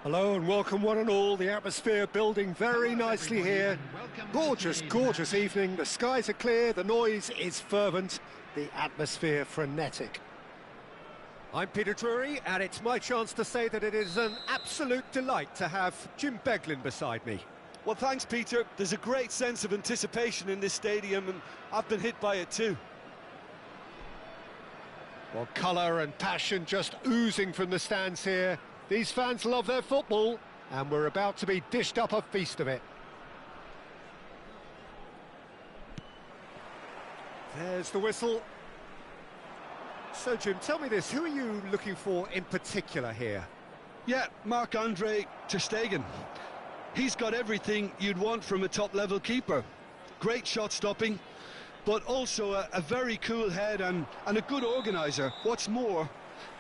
Hello and welcome one and all. The atmosphere building very nicely here. Gorgeous, gorgeous evening. The skies are clear, the noise is fervent, the atmosphere frenetic. I'm Peter Drury, and it's my chance to say that it is an absolute delight to have Jim Beglin beside me. Well, thanks, Peter. There's a great sense of anticipation in this stadium, and I've been hit by it too. Well, colour and passion just oozing from the stands here. These fans love their football, and we're about to be dished up a feast of it. There's the whistle. So, Jim, tell me this, who are you looking for in particular here? Yeah, Marc-Andre ter Stegen. He's got everything you'd want from a top-level keeper. Great shot-stopping, but also a very cool head and a good organiser. What's more,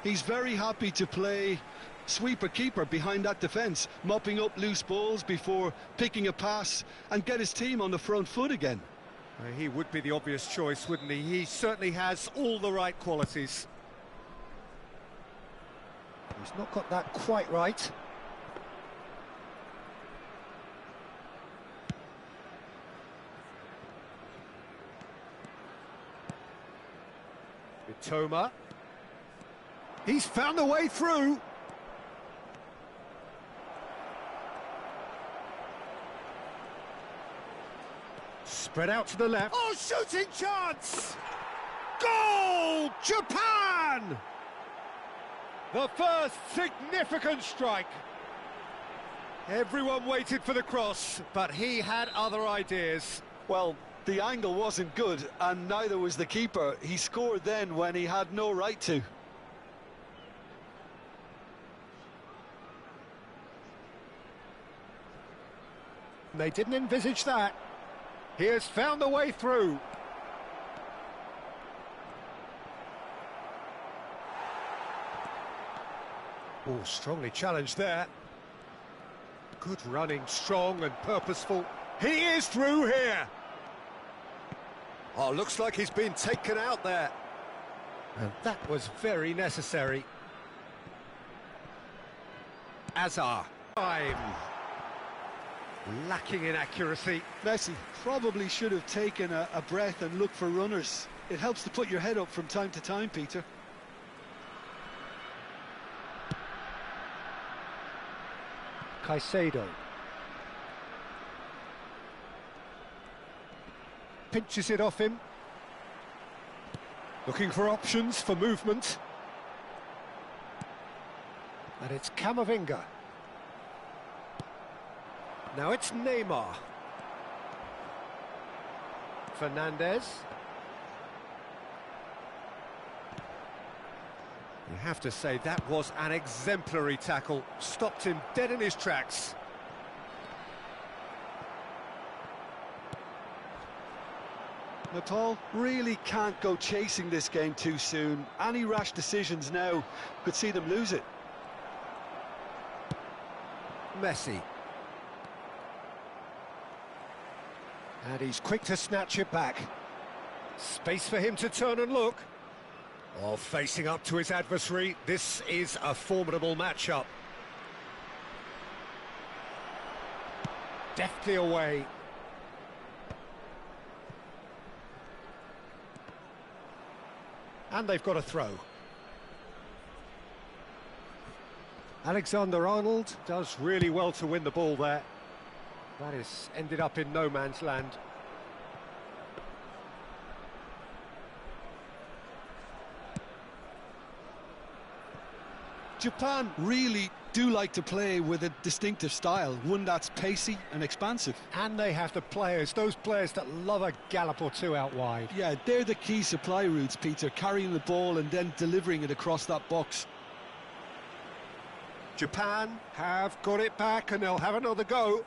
he's very happy to play sweeper-keeper behind that defence, mopping up loose balls before picking a pass and get his team on the front foot again. He would be the obvious choice, wouldn't he? He certainly has all the right qualities. He's not got that quite right. Toma. He's found a way through. Spread out to the left. Oh, shooting chance! Goal! Japan! The first significant strike. Everyone waited for the cross, but he had other ideas. Well, the angle wasn't good, and neither was the keeper. He scored then when he had no right to. They didn't envisage that. He has found a way through. Oh, strongly challenged there. Good running, strong and purposeful. He is through here. Oh, looks like he's been taken out there. And that was very necessary. Azar. Time. Lacking in accuracy. Messi probably should have taken a breath and looked for runners. It helps to put your head up from time to time, Peter. Caicedo. Pinches it off him. Looking for options for movement. And it's Camavinga. Now it's Neymar. Fernandez. You have to say that was an exemplary tackle. Stopped him dead in his tracks. Nepal really can't go chasing this game too soon. Any rash decisions now could see them lose it. Messi. And he's quick to snatch it back. Space for him to turn and look. Oh, facing up to his adversary, this is a formidable matchup. Deftly away. And they've got a throw. Alexander-Arnold does really well to win the ball there. That is ended up in no man's land. Japan really do like to play with a distinctive style, one that's pacey and expansive. And they have the players, those players that love a gallop or two out wide. Yeah, they're the key supply routes, Peter, carrying the ball and then delivering it across that box. Japan have got it back and they'll have another go.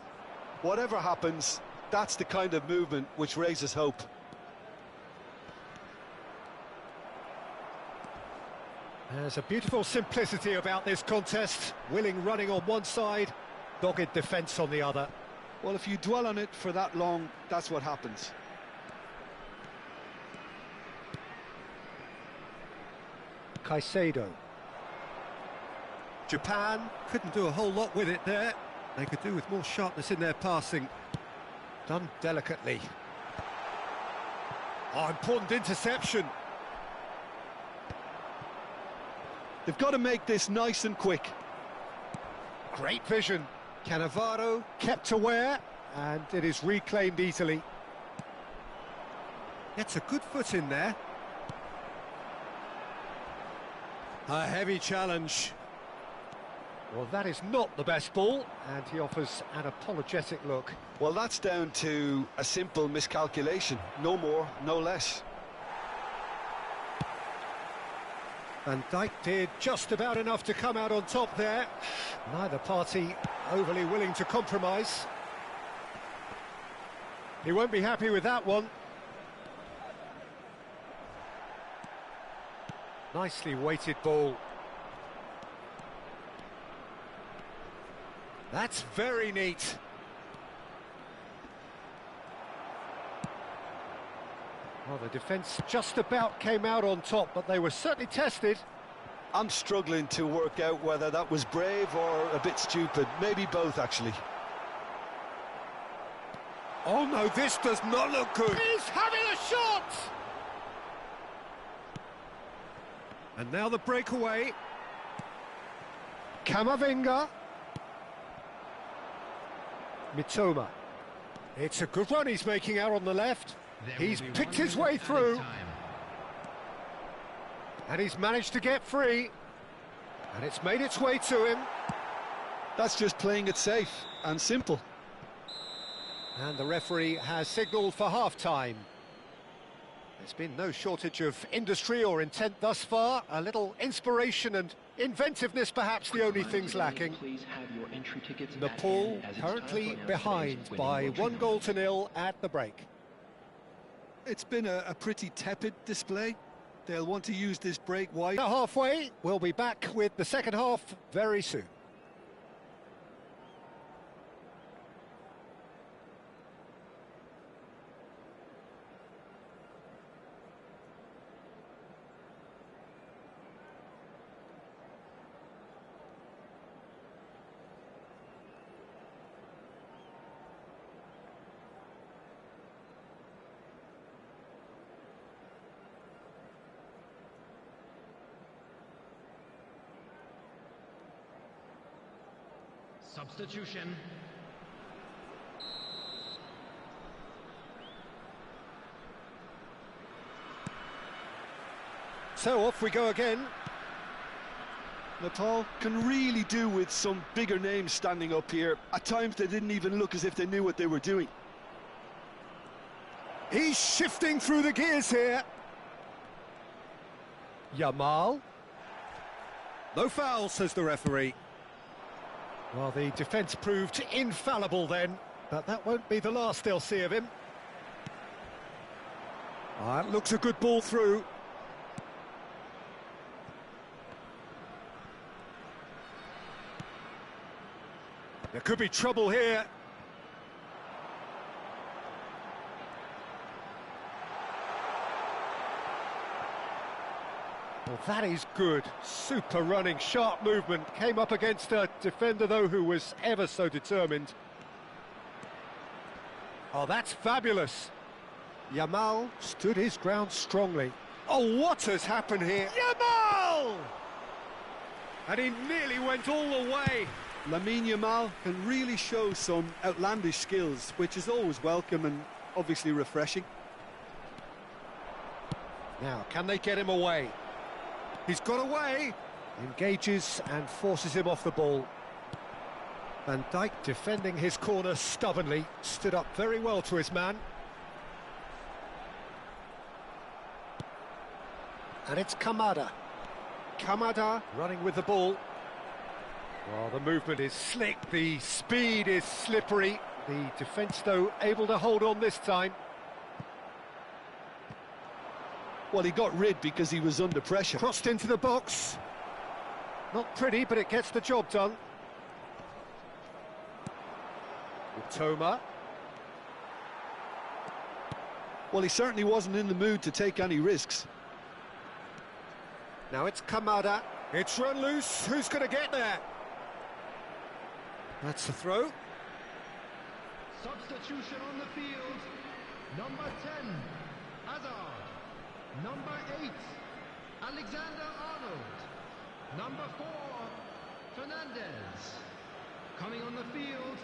Whatever happens, that's the kind of movement which raises hope. There's a beautiful simplicity about this contest. Willing running on one side, dogged defence on the other. Well, if you dwell on it for that long, that's what happens. Caicedo. Japan couldn't do a whole lot with it there. They could do with more sharpness in their passing. Done delicately. Oh, important interception. They've got to make this nice and quick. Great vision. Cannavaro kept aware, and it is reclaimed easily. Gets a good foot in there. A heavy challenge. Well, that is not the best ball, and he offers an apologetic look. Well, that's down to a simple miscalculation. No more, no less. Van Dijk did just about enough to come out on top there. Neither party overly willing to compromise. He won't be happy with that one. Nicely weighted ball. That's very neat. Well, the defence just about came out on top, but they were certainly tested. I'm struggling to work out whether that was brave or a bit stupid. Maybe both, actually. Oh no, this does not look good. He's having a shot! And now the breakaway. Camavinga. Mitoma. It's a good run he's making out on the left. He's picked his way through. And he's managed to get free. And it's made its way to him. That's just playing it safe and simple. And the referee has signalled for half-time. There's been no shortage of industry or intent thus far. A little inspiration and inventiveness, perhaps the only things lacking. Nepal currently behind by 1-0 at the break. It's been a pretty tepid display. They'll want to use this break wide. Now halfway, we'll be back with the second half very soon. Substitution. So off we go again. Nepal can really do with some bigger names standing up here. At times they didn't even look as if they knew what they were doing. He's shifting through the gears here. Yamal. No foul, says the referee. Well, the defence proved infallible then, but that won't be the last they'll see of him. It looks a good ball through. There could be trouble here. Well, that is good. Super running, sharp movement. Came up against a defender, though, who was ever so determined. Oh, that's fabulous. Yamal stood his ground strongly. Oh, what has happened here? Yamal! And he nearly went all the way. Lamine Yamal can really show some outlandish skills, which is always welcome and obviously refreshing. Now, can they get him away? He's got away, engages and forces him off the ball. Van Dijk defending his corner stubbornly, stood up very well to his man. And it's Kamada. Kamada running with the ball. Well, the movement is slick, the speed is slippery. The defence, though, able to hold on this time. Well, he got rid because he was under pressure. Crossed into the box. Not pretty, but it gets the job done. Mitoma. Well, he certainly wasn't in the mood to take any risks. Now it's Kamada. It's run loose. Who's going to get there? That's the throw. Substitution on the field. Number 10, Hazard. Number 8, Alexander-Arnold. Number 4, Fernandez. Coming on the field,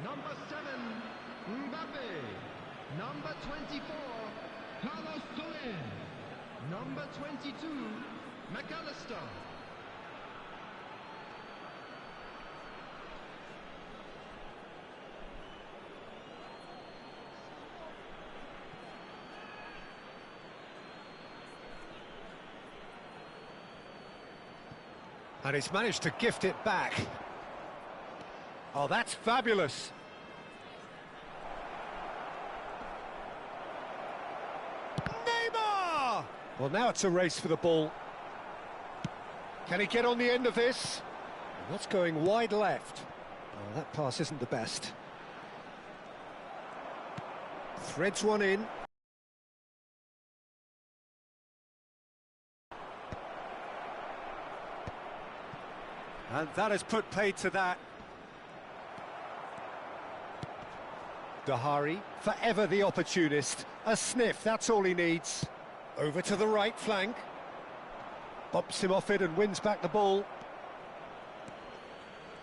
number 7, Mbappe. Number 24, Carlos Soler. Number 22, McAllister. And he's managed to gift it back. Oh, that's fabulous. Neymar! Well, now it's a race for the ball. Can he get on the end of this? That's going wide left. Oh, that pass isn't the best. Threads one in. And that has put paid to that. Dahari, forever the opportunist. A sniff, that's all he needs. Over to the right flank. Bumps him off it and wins back the ball.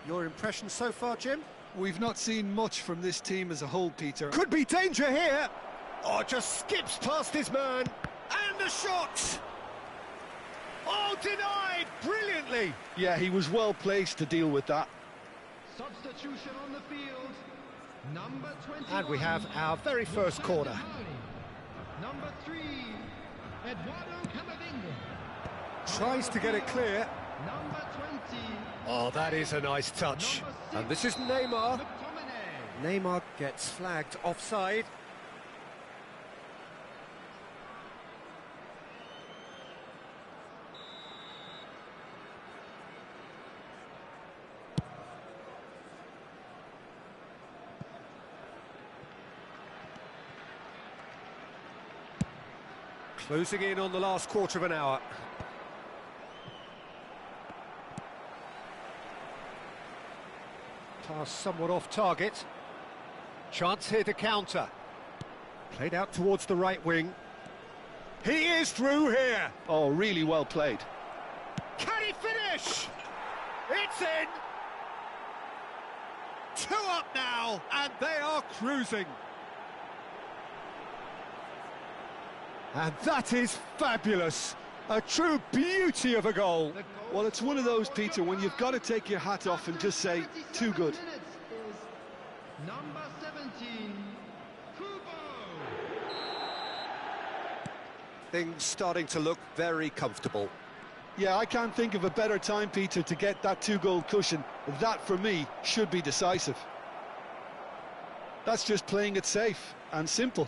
Your impression so far, Jim? We've not seen much from this team as a whole, Peter. Could be danger here. Oh, just skips past his man. And the shot! Oh, denied brilliantly. Yeah, he was well placed to deal with that. Substitution on the field. Number 21. And we have our very first corner. Number 3, Eduardo Camavinga. Tries to get it clear. Number 20. Oh, that is a nice touch. And this is Neymar. Neymar gets flagged offside. Closing in on the last quarter of an hour. Pass somewhat off target. Chance here to counter. Played out towards the right wing. He is through here. Oh, really well played. Can he finish? It's in. 2 up now, and they are cruising. And that is fabulous. A true beauty of a goal. Well, it's one of those, Peter, when you've got to take your hat off and just say, too good. Number 17, Kubo. Things starting to look very comfortable. Yeah, I can't think of a better time, Peter, to get that 2-goal cushion. That, for me, should be decisive. That's just playing it safe and simple.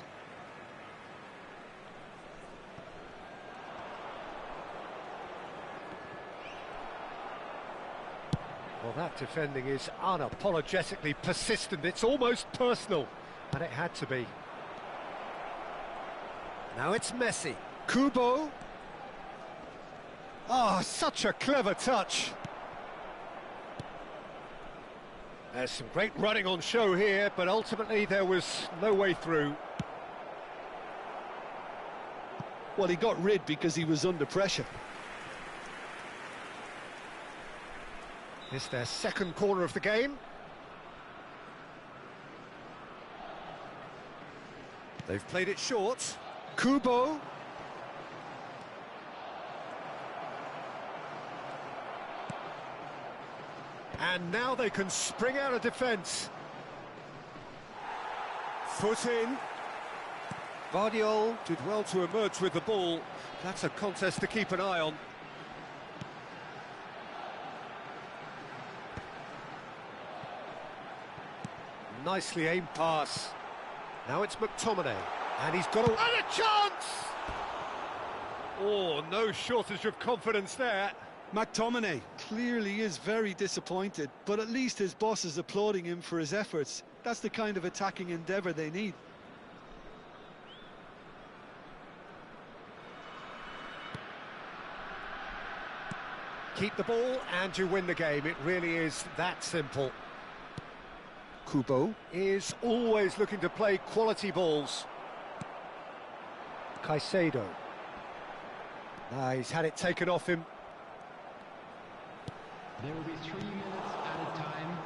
Well, that defending is unapologetically persistent. It's almost personal, and it had to be. Now it's Messi. Kubo. Oh, such a clever touch. There's some great running on show here, but ultimately there was no way through. Well, he got rid because he was under pressure. It's their second corner of the game. They've played it short. Kubo. And now they can spring out of defence. Foot in. Vardiol did well to emerge with the ball. That's a contest to keep an eye on. Nicely aimed pass. Now it's McTominay, and he's got and a chance! Oh, no shortage of confidence there. McTominay clearly is very disappointed, but at least his boss is applauding him for his efforts. That's the kind of attacking endeavour they need. keep the ball and you win the game. It really is that simple. Kubo is always looking to play quality balls. Caicedo. He's had it taken off him. There will be 3 minutes added time.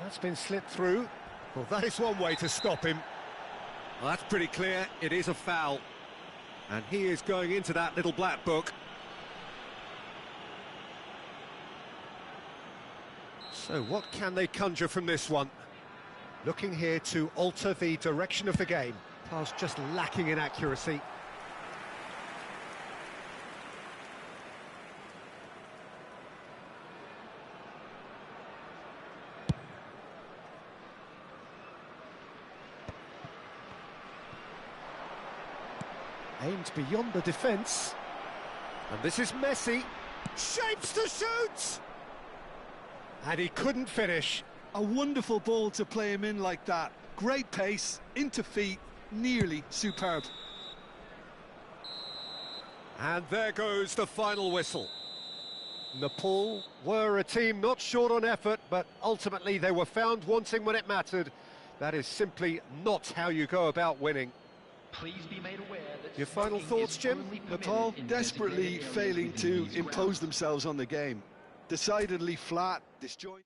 That's been slipped through. Well, that is one way to stop him. Well, that's pretty clear. It is a foul. And he is going into that little black book. So what can they conjure from this one? Looking here to alter the direction of the game. Pass just lacking in accuracy. Aimed beyond the defence. And this is Messi. Shapes to shoot! And he couldn't finish. A wonderful ball to play him in like that. Great pace, into feet, nearly superb. And there goes the final whistle. Nepal were a team not short on effort, but ultimately they were found wanting when it mattered. That is simply not how you go about winning. Please be made aware that Your final smoking thoughts, is Jim? only permitted Nepal in desperately designated areas failing within to these impose grounds. themselves on the game. Decidedly flat, disjointed.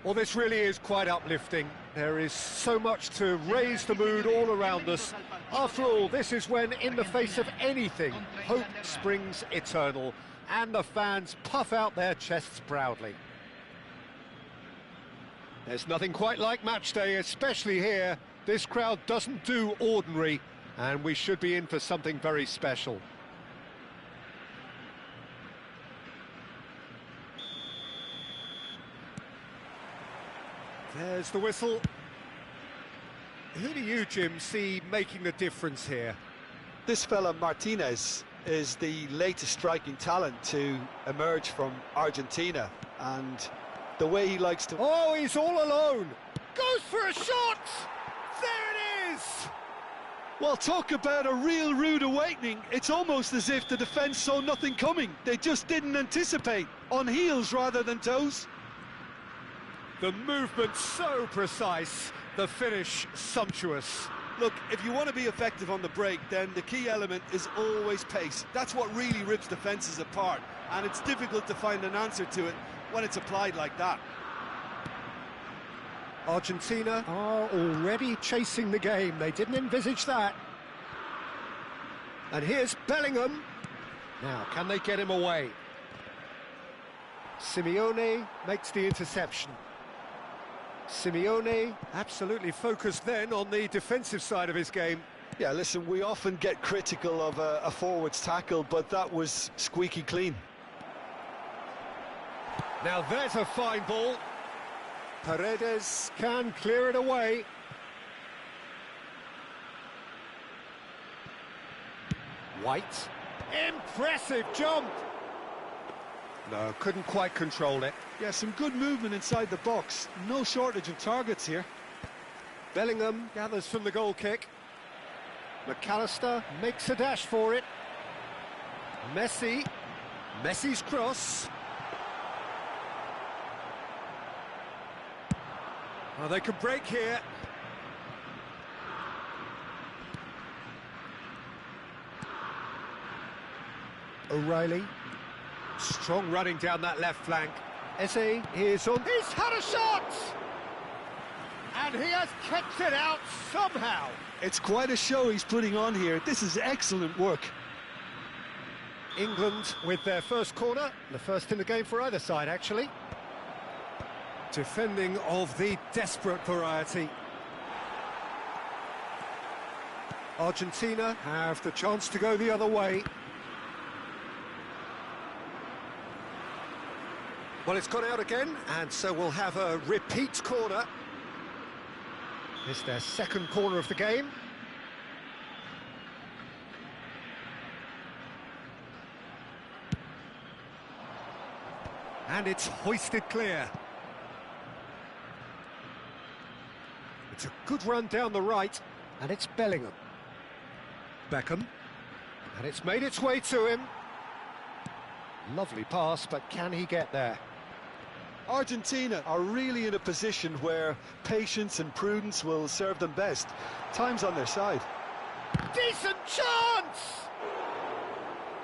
Well, this really is quite uplifting. There is so much to raise the mood all around us. After all, this is when, in the face of anything, hope springs eternal, and the fans puff out their chests proudly. There's nothing quite like match day, especially here. This crowd doesn't do ordinary, and we should be in for something very special. There's the whistle. Who do you, Jim, see making the difference here? This fella Martinez is the latest striking talent to emerge from Argentina, and the way he likes to... Oh, he's all alone! Goes for a shot! There it is! Well, talk about a real rude awakening. It's almost as if the defence saw nothing coming. They just didn't anticipate, on heels rather than toes. The movement so precise, the finish sumptuous. Look, if you want to be effective on the break, then the key element is always pace. That's what really rips defences apart, and it's difficult to find an answer to it when it's applied like that. Argentina are already chasing the game. They didn't envisage that. And here's Bellingham. Now, can they get him away? Simeone makes the interception. Simeone absolutely focused then on the defensive side of his game. Yeah, listen, we often get critical of a forward's tackle, but that was squeaky clean. Now there's a fine ball. Paredes can clear it away. White. Impressive jump. No, couldn't quite control it. Yeah, some good movement inside the box. No shortage of targets here. Bellingham gathers from the goal kick. McAllister makes a dash for it. Messi's cross. Oh, they can break here. O'Reilly. Strong running down that left flank. Eze is on. He's had a shot! And he has kept it out somehow. It's quite a show he's putting on here. This is excellent work. England with their first corner. The first in the game for either side, actually. Defending of the desperate variety. Argentina have the chance to go the other way. Well, it's gone out again, and so we'll have a repeat corner. It's their second corner of the game. And it's hoisted clear. It's a good run down the right, and it's Bellingham. Beckham, and it's made its way to him. Lovely pass, but can he get there? Argentina are really in a position where patience and prudence will serve them best. Time's on their side. Decent chance!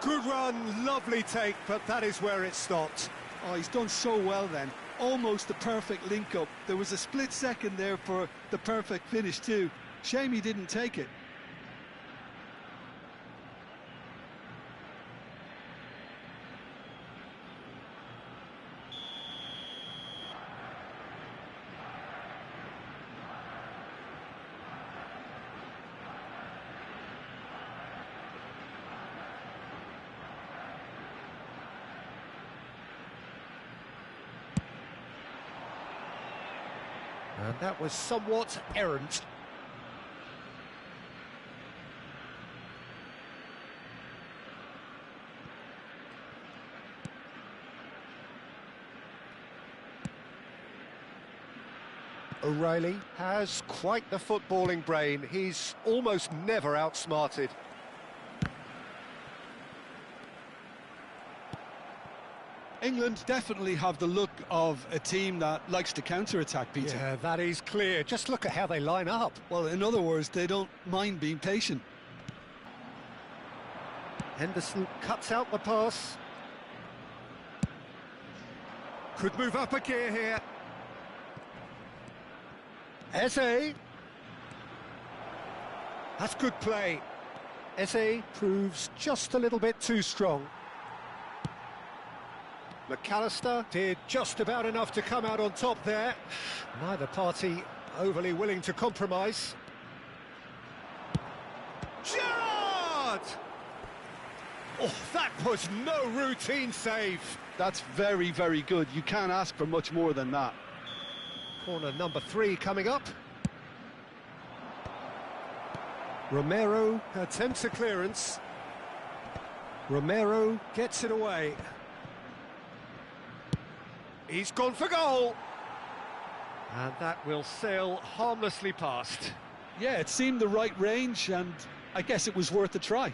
Good run, lovely take, but that is where it stopped. Oh, he's done so well then. Almost the perfect link-up. There was a split second there for the perfect finish too. Shame he didn't take it. And that was somewhat errant. O'Reilly has quite the footballing brain. He's almost never outsmarted. England definitely have the look of a team that likes to counter-attack, Peter. Yeah, that is clear. Just look at how they line up. Well, in other words, they don't mind being patient. Henderson cuts out the pass. Could move up a gear here. Eze. That's good play. Eze proves just a little bit too strong. McAllister did just about enough to come out on top there. Neither party overly willing to compromise. Gerrard! Oh, that was no routine save. That's very, very good. You can't ask for much more than that. Corner number 3 coming up. Romero attempts a clearance. Romero gets it away. He's gone for goal. And that will sail harmlessly past. Yeah, it seemed the right range, and I guess it was worth a try.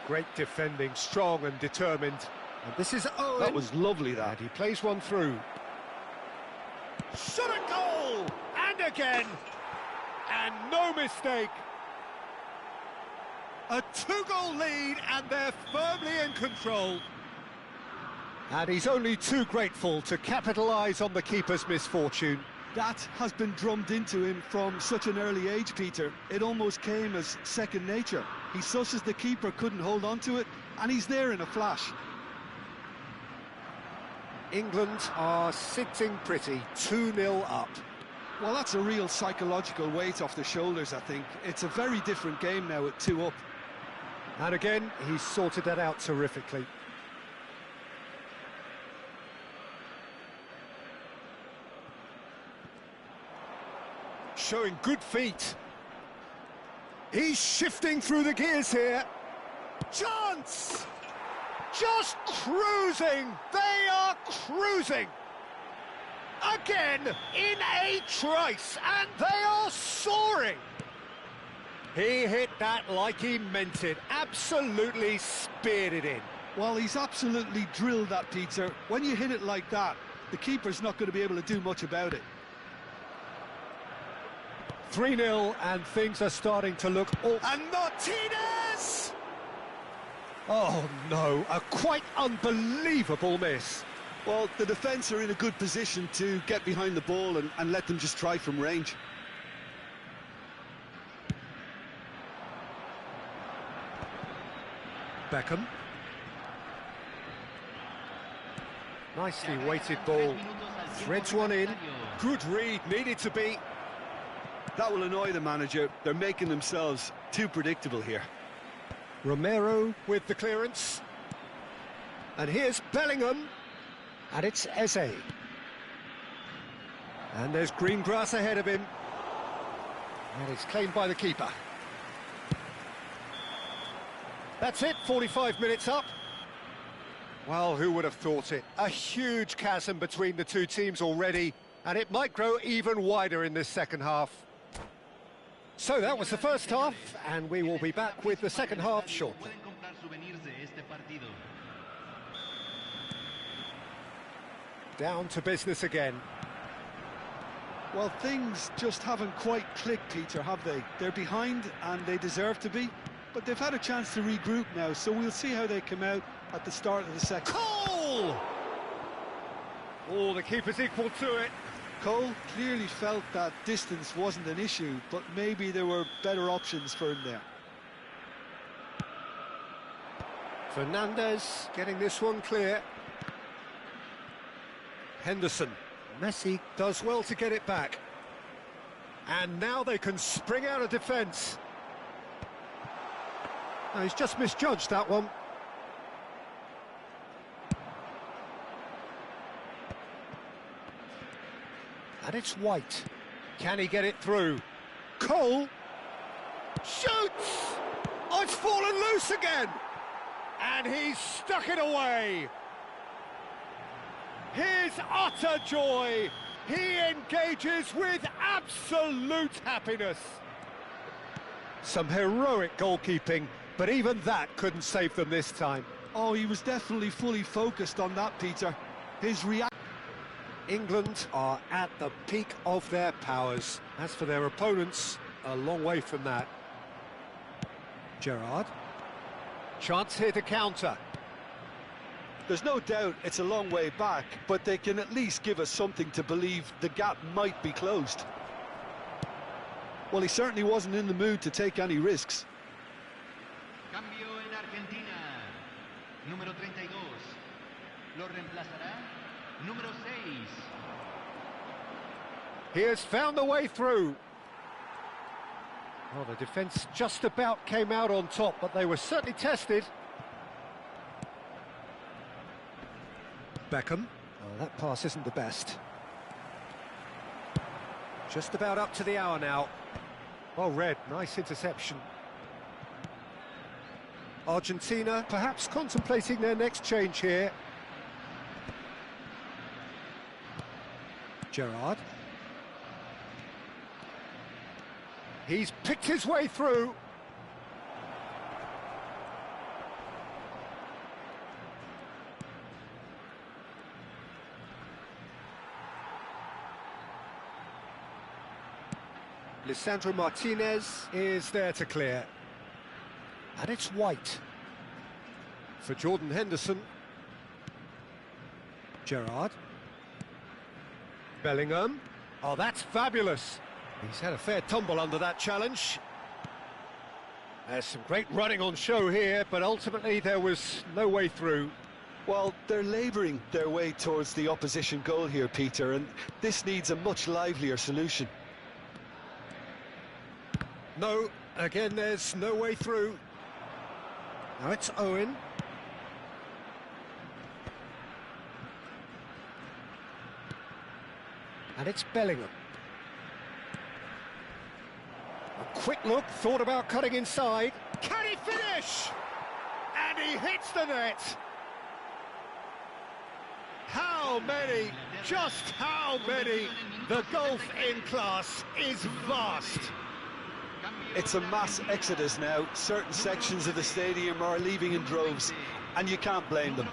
Great defending, strong and determined. And this is Owen. That was lovely, that. And he plays one through. Shot a goal! And again! And no mistake! A 2-goal lead, and they're firmly in control. And he's only too grateful to capitalise on the keeper's misfortune. That has been drummed into him from such an early age, Peter. It almost came as second nature. He susses the keeper couldn't hold on to it, and he's there in a flash. England are sitting pretty, 2-0 up. Well, that's a real psychological weight off the shoulders, I think. It's a very different game now at 2 up. And again, he's sorted that out terrifically. Showing good feet. He's shifting through the gears here. Chance! Just cruising! They are cruising! Again, in a trice, and they are soaring! He hit that like he meant it, absolutely speared it in. Well, he's absolutely drilled that, Peter. When you hit it like that, the keeper's not going to be able to do much about it. 3-0, and things are starting to look all... And Martinez! Oh, no, a quite unbelievable miss. Well, the defence are in a good position to get behind the ball and let them just try from range. Beckham. Nicely weighted ball. Threads one in. Good read, needed to be. That will annoy the manager. They're making themselves too predictable here. Romero with the clearance. And here's Bellingham. And it's Eze. And there's green grass ahead of him. And it's claimed by the keeper. That's it, 45 minutes up. Well, who would have thought it? A huge chasm between the two teams already, and it might grow even wider in this second half. So that was the first half, and we will be back with the second half shortly. Down to business again. Well, things just haven't quite clicked, Peter, have they? They're behind, and they deserve to be, but they've had a chance to regroup now, so we'll see how they come out at the start of the second. Cole! Oh, the keeper's equal to it. Cole clearly felt that distance wasn't an issue, but maybe there were better options for him there. Fernandez getting this one clear. Henderson. Messi does well to get it back. And now they can spring out of defence. No, he's just misjudged that one. And it's White. Can he get it through? Cole shoots! Oh, it's fallen loose again! And he's stuck it away! His utter joy! He engages with absolute happiness! Some heroic goalkeeping, but even that couldn't save them this time. Oh, he was definitely fully focused on that, Peter. His reaction... England are at the peak of their powers. As for their opponents, a long way from that. Gerrard. Chance here to counter. There's no doubt it's a long way back, but they can at least give us something to believe the gap might be closed. Well, he certainly wasn't in the mood to take any risks. Cambio en Argentina. Número 32. Lo reemplazará número 6. He has found the way through. Well, the defence just about came out on top, but they were certainly tested. Beckham. Oh, that pass isn't the best. Just about up to the hour now. Well read, nice interception. Argentina perhaps contemplating their next change here. Gerrard. He's picked his way through. Lisandro Martinez is there to clear. And it's White. For Jordan Henderson. Gerrard. Bellingham. Oh, that's fabulous. He's had a fair tumble under that challenge. There's some great running on show here, but ultimately there was no way through. Well, they're labouring their way towards the opposition goal here, Peter, and this needs a much livelier solution. No, again there's no way through. Now it's Owen. And it's Bellingham. A quick look, thought about cutting inside. Can he finish? And he hits the net. How many? Just how many? The gulf in class is vast. It's a mass exodus now. Certain sections of the stadium are leaving in droves, and you can't blame them.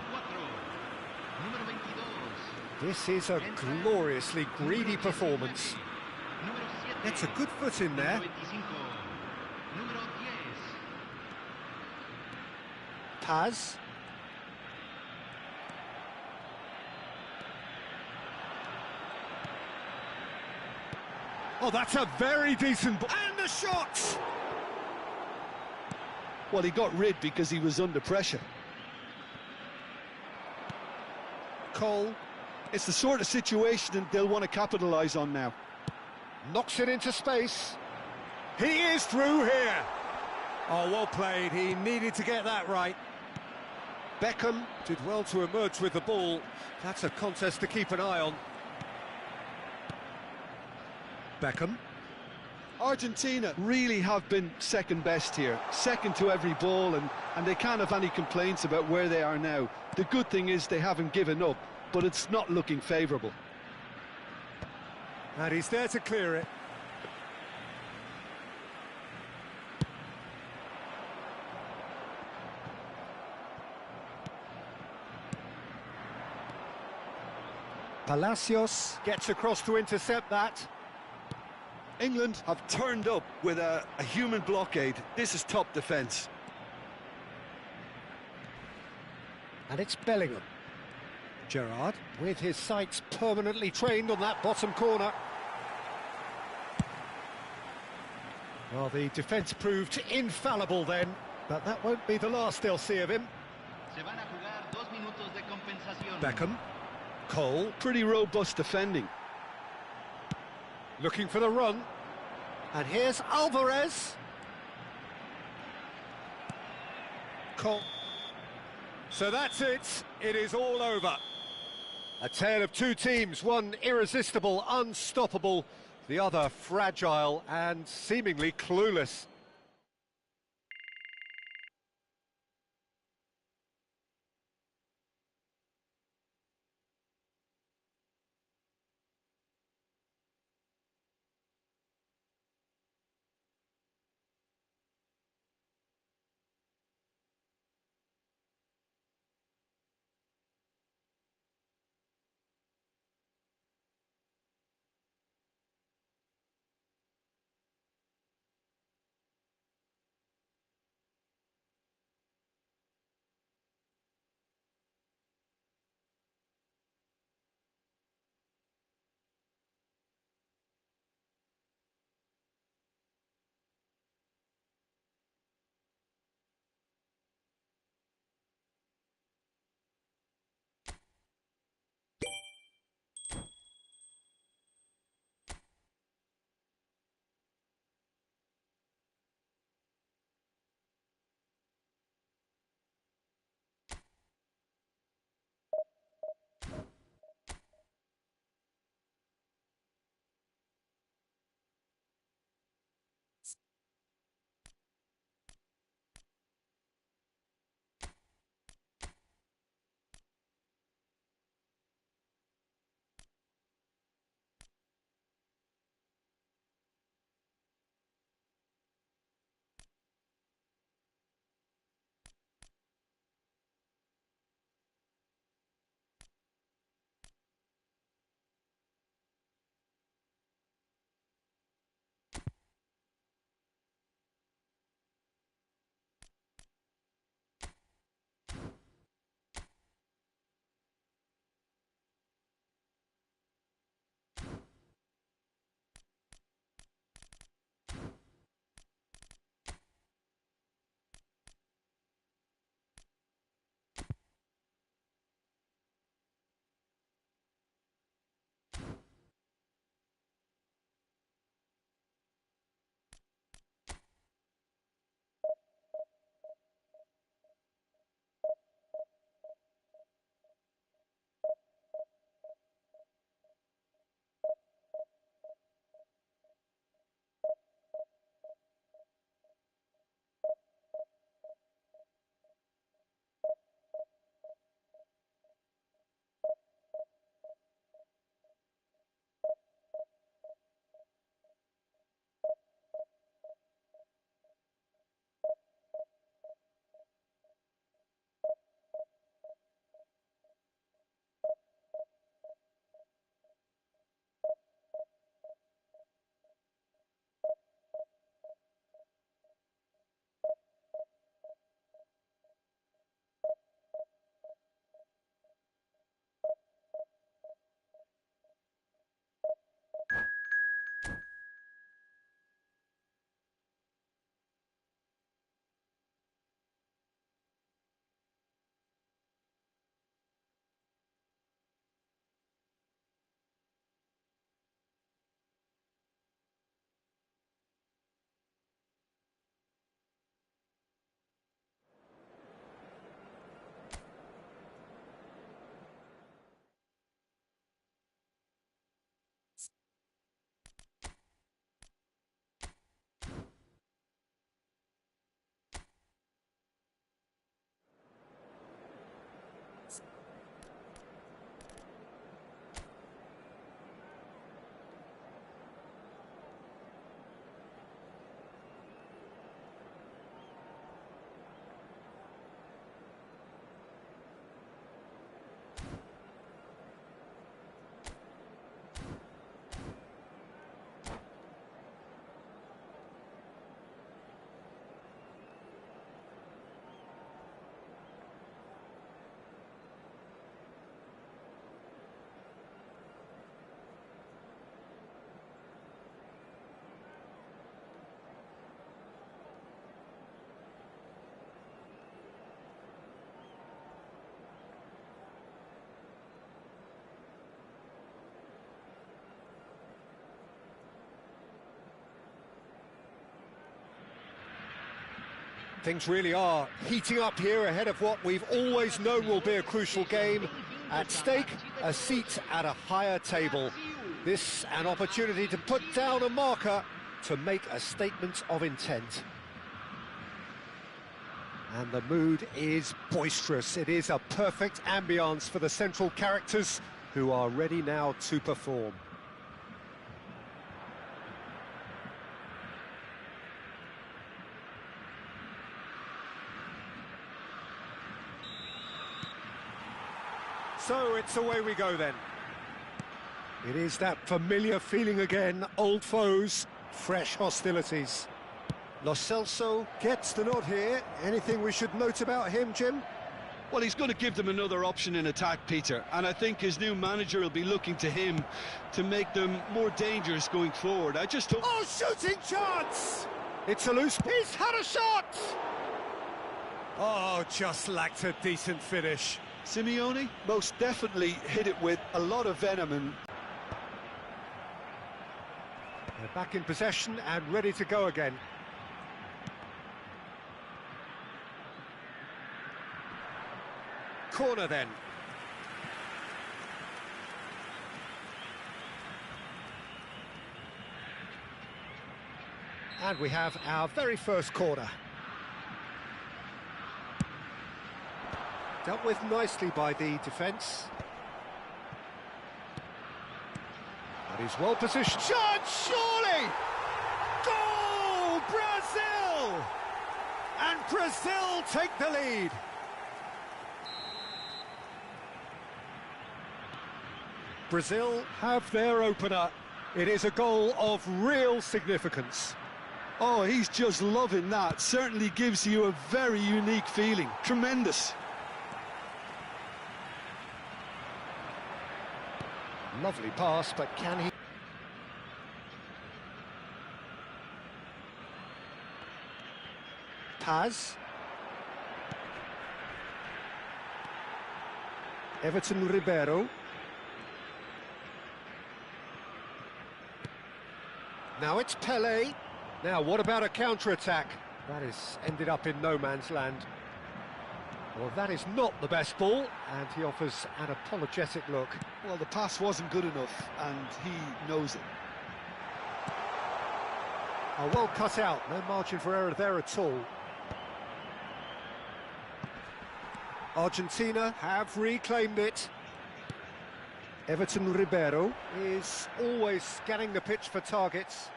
This is a gloriously greedy performance. Gets a good foot in there. Paz. Oh, that's a very decent ball. And the shots! Well, he got rid because he was under pressure. Cole. It's the sort of situation they'll want to capitalise on now. Knocks it into space. He is through here. Oh, well played. He needed to get that right. Beckham did well to emerge with the ball. That's a contest to keep an eye on. Beckham. Argentina really have been second best here, second to every ball, and they can't have any complaints about where they are now. The good thing is they haven't given up, but it's not looking favourable. And he's there to clear it. Palacios gets across to intercept that. England have turned up with a human blockade. This is top defence. And it's Bellingham. Gerrard, with his sights permanently trained on that bottom corner. Well, the defence proved infallible then, but that won't be the last they'll see of him. Beckham. Cole. Pretty robust defending. Looking for the run. And here's Alvarez. Cole. So that's it. It is all over. A tale of two teams, one irresistible, unstoppable, the other fragile and seemingly clueless. Things really are heating up here ahead of what we've always known will be a crucial game. At stake, a seat at a higher table. This an opportunity to put down a marker to make a statement of intent. And the mood is boisterous. It is a perfect ambience for the central characters who are ready now to perform. So it's away we go then. It is that familiar feeling again, old foes, fresh hostilities. Lo Celso gets the nod here. Anything we should note about him, Jim? Well, he's going to give them another option in attack, Peter, and I think his new manager will be looking to him to make them more dangerous going forward. I just hope... Oh, shooting chance! It's a loose... He's had a shot! Oh, just lacked a decent finish. Simeone most definitely hit it with a lot of venom, and they're back in possession and ready to go again. Corner then. And we have our very first corner. Dealt with nicely by the defence. But he's well positioned. Shot, surely! Goal! Brazil! And Brazil take the lead. Brazil have their opener. It is a goal of real significance. oh, he's just loving that. Certainly gives you a very unique feeling. Tremendous. Lovely pass, but can he... Paz. Everton Ribeiro. Now it's Pelé. Now what about a counter-attack? That is ended up in no man's land. Well, that is not the best ball, and he offers an apologetic look. Well, the pass wasn't good enough, and he knows it. Oh, well cut out, no margin for error there at all. Argentina have reclaimed it. Everton Ribeiro is always scanning the pitch for targets.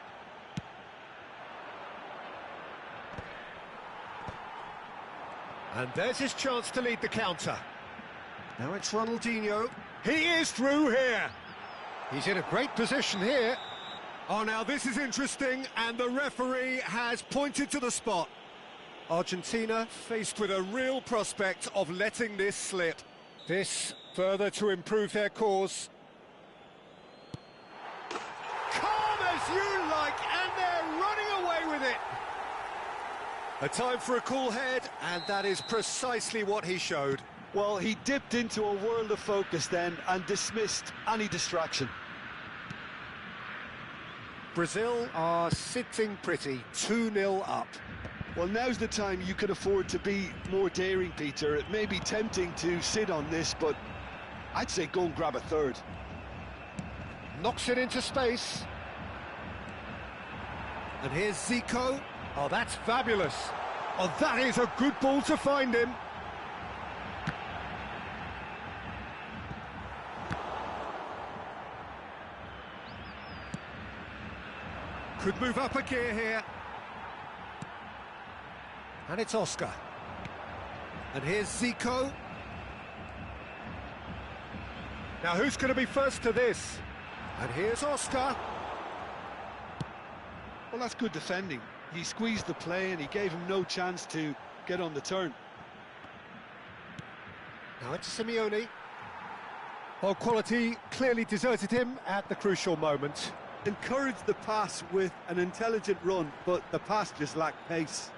And there's his chance to lead the counter. Now it's Ronaldinho. He is through here. He's in a great position here. Oh, now this is interesting, and the referee has pointed to the spot. Argentina faced with a real prospect of letting this slip. This further to improve their cause. Calm as you like, and they're running away with it. A time for a cool head, and that is precisely what he showed. Well, he dipped into a world of focus then and dismissed any distraction. Brazil are sitting pretty, 2-0 up. Well, now's the time you can afford to be more daring, Peter. It may be tempting to sit on this, but I'd say go and grab a third. Knocks it into space. And here's Zico. Oh, that's fabulous. Oh, that is a good ball to find him. Could move up a gear here. And it's Oscar. And here's Zico. Now who's going to be first to this? And here's Oscar. Well, that's good defending. He squeezed the play and he gave him no chance to get on the turn. Now it's Simeone. Well, quality clearly deserted him at the crucial moment. Encouraged the pass with an intelligent run, but the pass just lacked pace.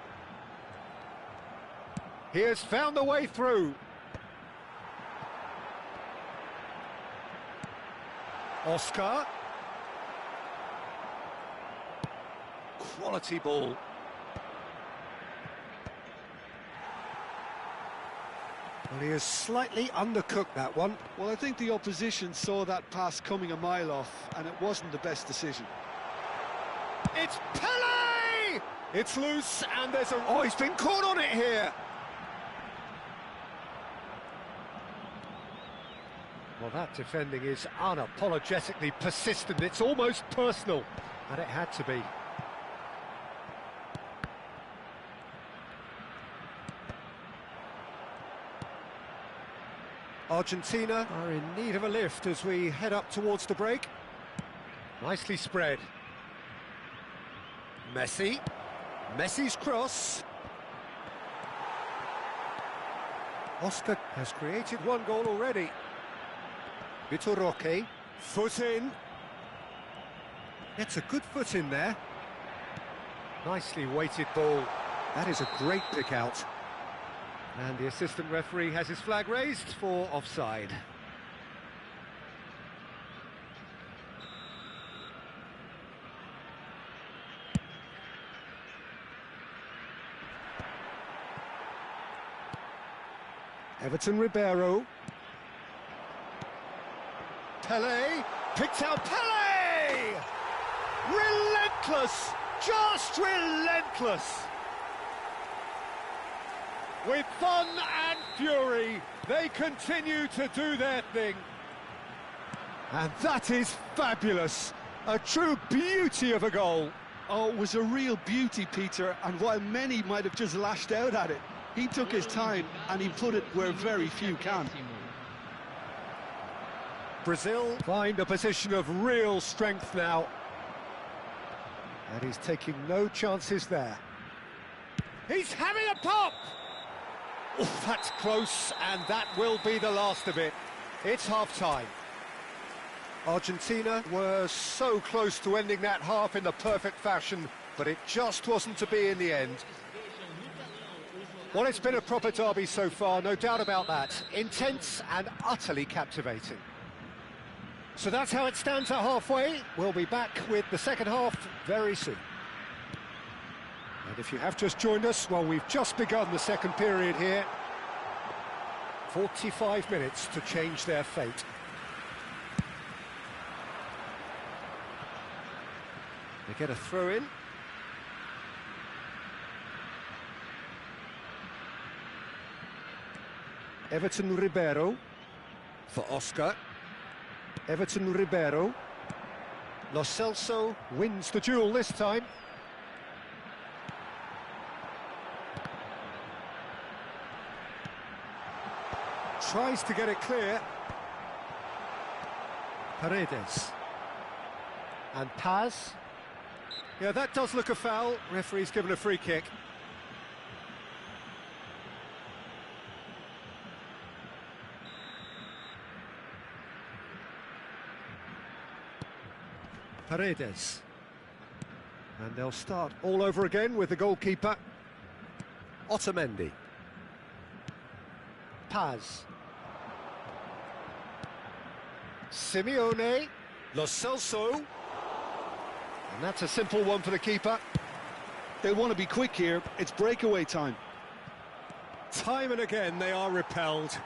He has found the way through. Oscar. Quality ball. Well, he has slightly undercooked that one. Well, I think the opposition saw that pass coming a mile off, and it wasn't the best decision. It's Pele! It's loose, and there's a... Oh, he's been caught on it here! Well, that defending is unapologetically persistent. It's almost personal, and it had to be. Argentina are in need of a lift as we head up towards the break. Nicely spread. Messi. Messi's cross. Oscar has created one goal already. Vitor Roque. Foot in. Gets a good foot in there. Nicely weighted ball. That is a great pick out. And the assistant referee has his flag raised for offside. Everton Ribeiro. Pele. Picked out Pele! Relentless! Just relentless! With fun and fury, they continue to do their thing. And that is fabulous. A true beauty of a goal. Oh, it was a real beauty, Peter, and while many might have just lashed out at it, he took his time and he put it where very few can. Brazil find a position of real strength now. And he's taking no chances there. He's having a pop! Oof, that's close, and that will be the last of it. It's half-time. Argentina were so close to ending that half in the perfect fashion, but it just wasn't to be in the end. Well, it's been a proper derby so far, no doubt about that. Intense and utterly captivating. So that's how it stands at halfway. We'll be back with the second half very soon. And if you have just joined us, well, we've just begun the second period here. 45 minutes to change their fate. They get a throw in. Everton Ribeiro for Oscar. Everton Ribeiro. Lo Celso wins the duel this time. Tries to get it clear. Paredes. And Paz. Yeah, that does look a foul. Referee's given a free kick. Paredes. And they'll start all over again with the goalkeeper. Otamendi. Paz. Simeone. Lo Celso. And that's a simple one for the keeper. They'll want to be quick here. It's breakaway time. Time and again they are repelled.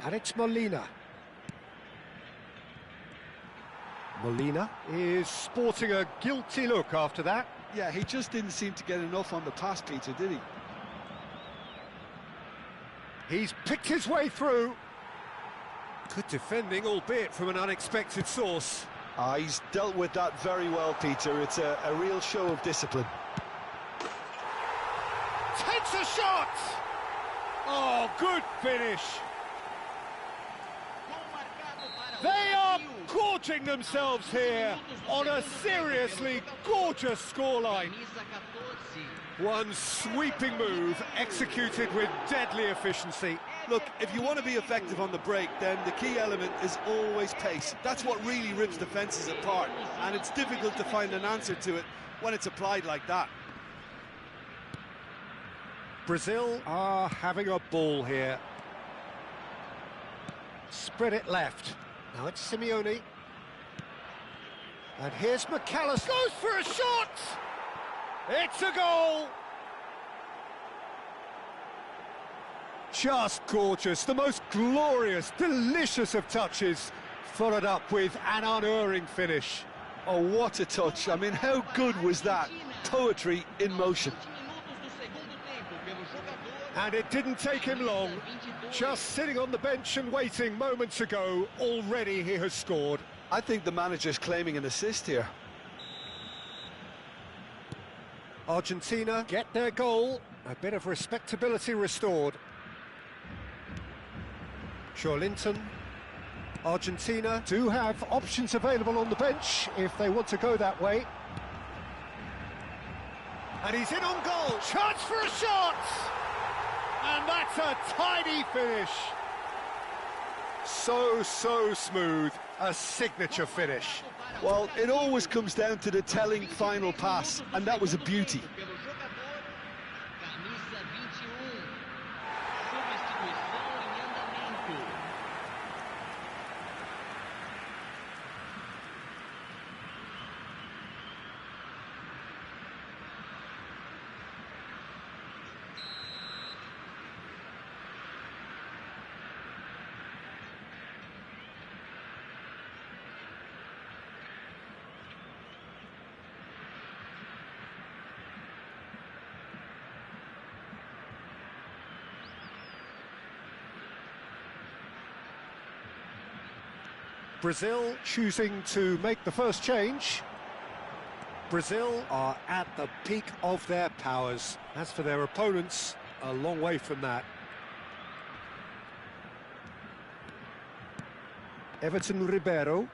Alex Molina. Molina is sporting a guilty look after that. Yeah, he just didn't seem to get enough on the pass, Peter, did he? He's picked his way through. Good defending, albeit from an unexpected source. He's dealt with that very well, Peter. It's a real show of discipline. Takes a shot! Oh, good finish. They are gorging themselves here on a seriously gorgeous scoreline. One sweeping move executed with deadly efficiency. Look, if you want to be effective on the break, then the key element is always pace. That's what really rips defences apart, and it's difficult to find an answer to it when it's applied like that. Brazil are having a ball here. Spread it left. Now it's Simeone. And here's McAllister, goes for a shot! It's a goal! Just gorgeous, the most glorious, delicious of touches, followed up with an unerring finish. Oh, what a touch. I mean, how good was that? Poetry in motion. And it didn't take him long. Just sitting on the bench and waiting moments ago, already he has scored. I think the manager's claiming an assist here. Argentina get their goal, a bit of respectability restored. Linton. Argentina do have options available on the bench if they want to go that way. And he's in on goal, chance for a shot! And that's a tidy finish. So smooth, a signature finish. Well, it always comes down to the telling final pass, and that was a beauty. Brazil choosing to make the first change. Brazil are at the peak of their powers. As for their opponents, a long way from that. Everton Ribeiro.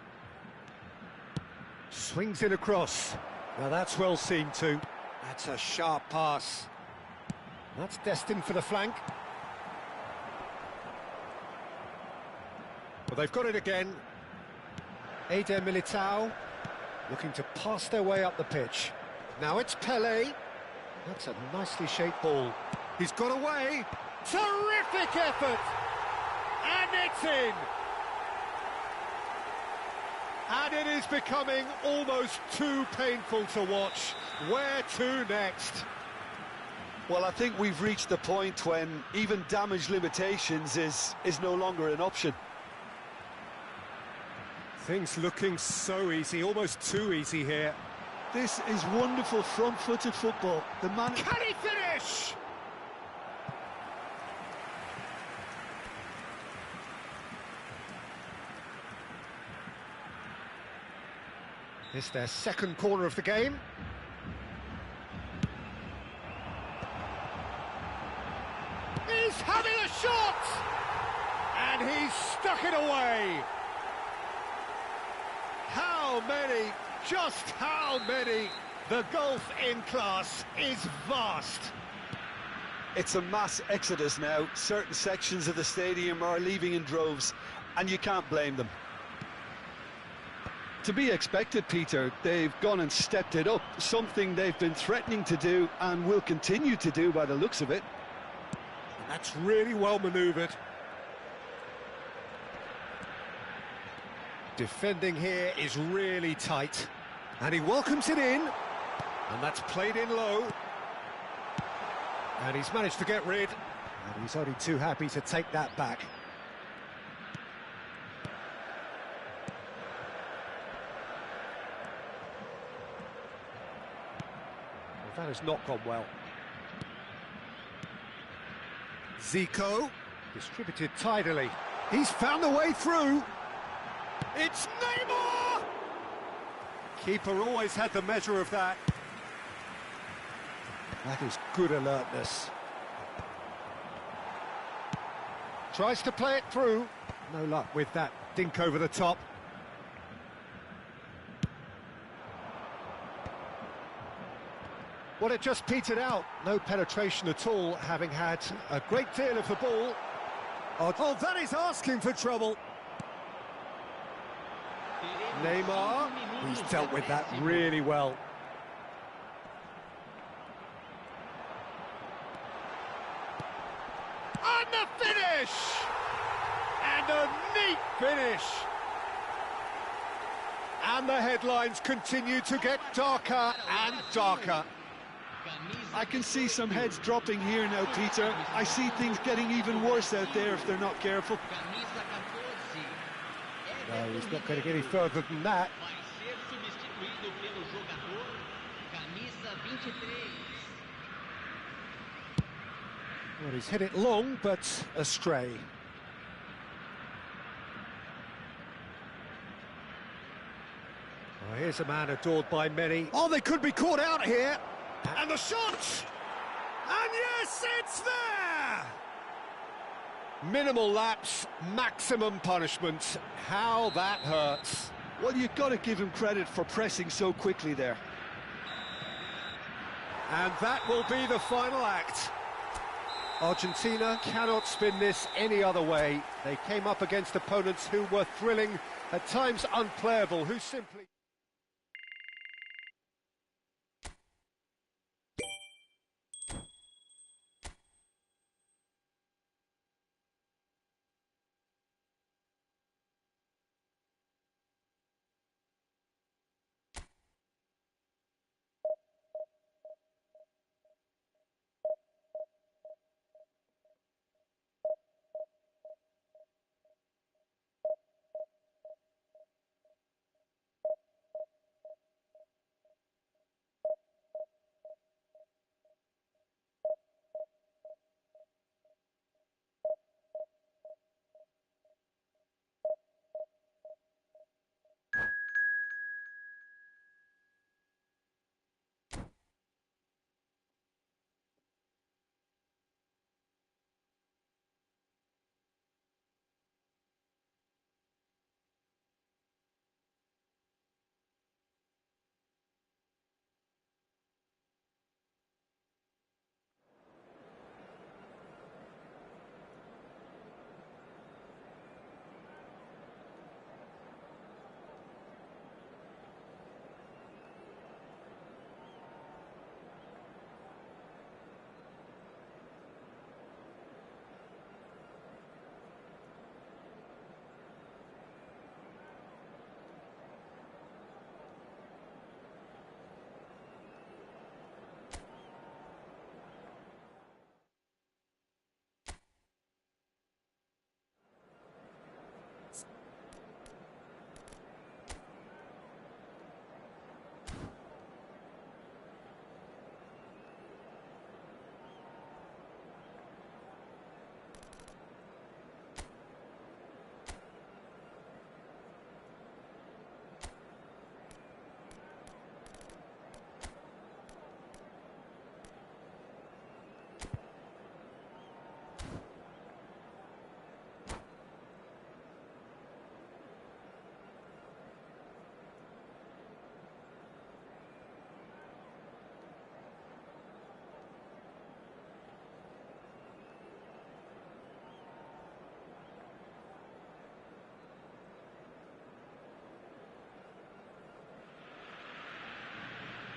Swings in across. Now that's well seen too. That's a sharp pass. That's destined for the flank. Well, they've got it again. Eder Militao looking to pass their way up the pitch. Now it's Pelé. That's a nicely shaped ball. He's got away. Terrific effort! And it's in! And it is becoming almost too painful to watch. Where to next? Well, I think we've reached the point when even damage limitations is no longer an option. Things looking so easy, almost too easy here. This is wonderful front-footed football. The man... Can he finish? It's their second corner of the game. He's having a shot! And he's stuck it away. How many? Just how many? The gulf in class is vast. It's a mass exodus now. Certain sections of the stadium are leaving in droves, and you can't blame them. To be expected, Peter. They've gone and stepped it up, something they've been threatening to do and will continue to do by the looks of it. And that's really well manoeuvred. Defending here is really tight, and he welcomes it in, and that's played in low, and he's managed to get rid, and he's only too happy to take that back. Well, that has not gone well. Zico, distributed tidily. He's found the way through. It's Neymar! Keeper always had the measure of that. That is good alertness. Tries to play it through. No luck with that dink over the top. Well, it just petered out. No penetration at all, having had a great deal of the ball. Oh, that is asking for trouble. Neymar, he's dealt with that really well. And the finish! And a neat finish! And the headlines continue to get darker and darker. I can see some heads dropping here now, Peter. I see things getting even worse out there if they're not careful. No, he's not going to get any further than that. Well, he's hit it long, but astray. Well, here's a man adored by many. Oh, they could be caught out here. And the shot! And yes, it's there! Minimal lapse, maximum punishment. How that hurts. Well, you've got to give him credit for pressing so quickly there. And that will be the final act. Argentina cannot spin this any other way. They came up against opponents who were thrilling, at times unplayable, who simply...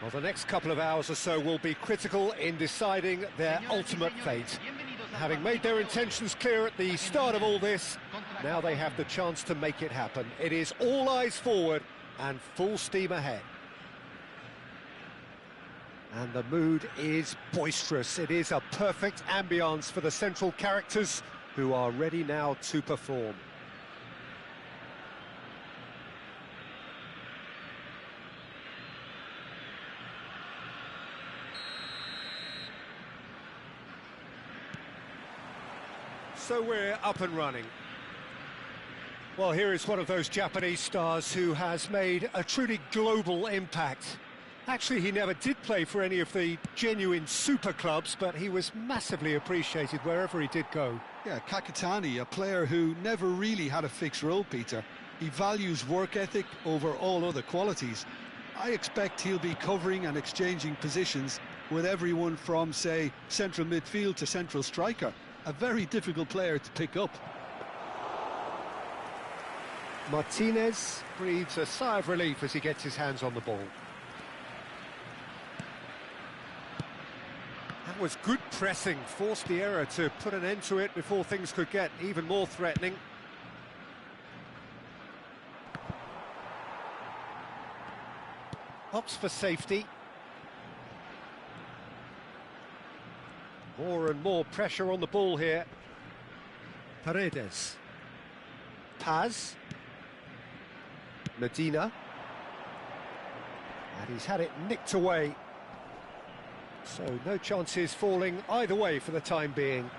Well, the next couple of hours or so will be critical in deciding their ultimate fate. Having made their intentions clear at the start of all this, now they have the chance to make it happen. It is all eyes forward and full steam ahead. And the mood is boisterous. It is a perfect ambience for the central characters who are ready now to perform. So we're up and running. Well, here is one of those Japanese stars who has made a truly global impact. Actually, he never did play for any of the genuine super clubs, but he was massively appreciated wherever he did go. Yeah, Kakutani, a player who never really had a fixed role, Peter. He values work ethic over all other qualities. I expect he'll be covering and exchanging positions with everyone from, say, central midfield to central striker. A very difficult player to pick up. Martinez breathes a sigh of relief as he gets his hands on the ball. That was good pressing, forced the error to put an end to it before things could get even more threatening. opts for safety. More and more pressure on the ball here. Paredes. Paz. Medina. And he's had it nicked away. So no chances falling either way for the time being.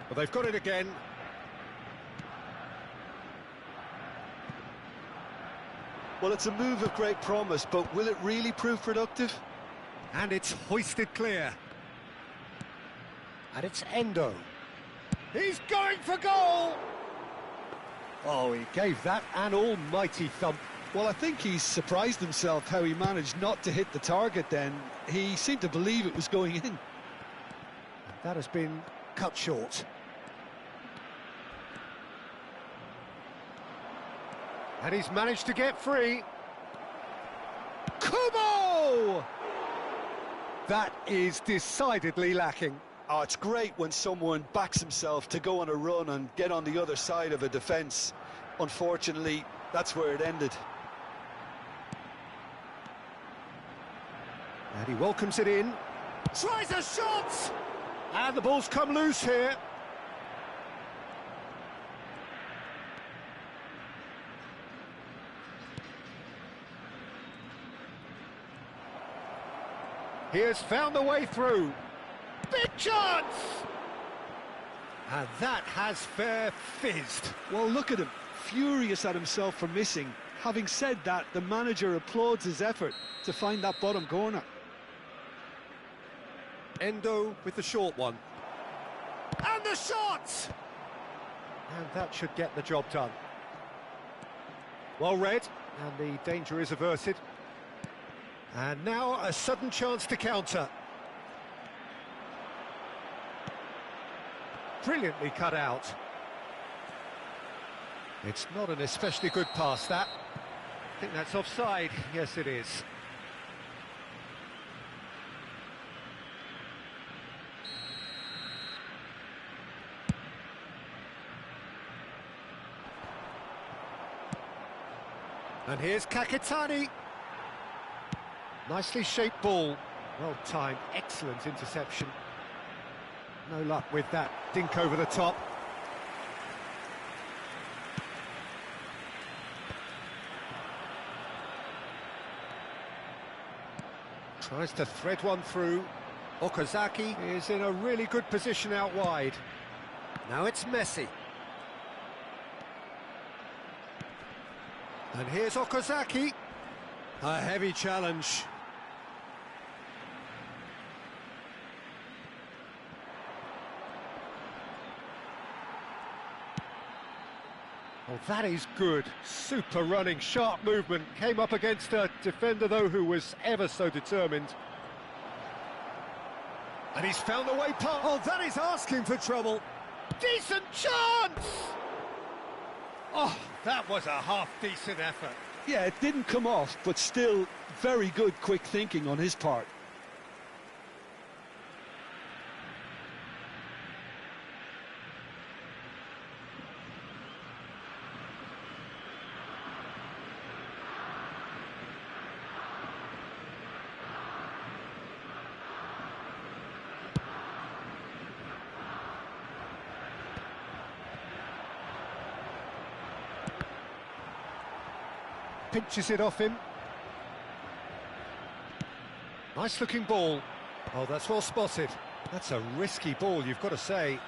Well, they've got it again. Well, it's a move of great promise, but will it really prove productive? And it's hoisted clear. And it's Endo. He's going for goal! Oh, he gave that an almighty thump. Well, I think he's surprised himself how he managed not to hit the target then. He seemed to believe it was going in. That has been cut short. And he's managed to get free. Kubo! That is decidedly lacking. Oh, it's great when someone backs himself to go on a run and get on the other side of a defence. Unfortunately, that's where it ended. And he welcomes it in. Tries a shot! And the ball's come loose here. He has found the way through. Big chance! And that has fair fizzed. Well, look at him, furious at himself for missing. Having said that, the manager applauds his effort to find that bottom corner. Endo with the short one. And the shot! And that should get the job done. Well read, and the danger is averted. And now a sudden chance to counter. Brilliantly cut out. It's not an especially good pass, that. I think that's offside. Yes, it is. And here's Kakitani. Nicely shaped ball. Well timed, excellent interception. No luck with that dink over the top. Tries to thread one through. Okazaki is in a really good position out wide. Now it's Messi. And here's Okazaki. A heavy challenge. Oh, that is good. Super running, sharp movement. Came up against a defender, though, who was ever so determined. And he's found the way past. Oh, that is asking for trouble. Decent chance! Oh, that was a half-decent effort. Yeah, it didn't come off, but still very good quick thinking on his part. Pinches it off him. Nice looking ball. Oh, that's well spotted. That's a risky ball, you've got to say.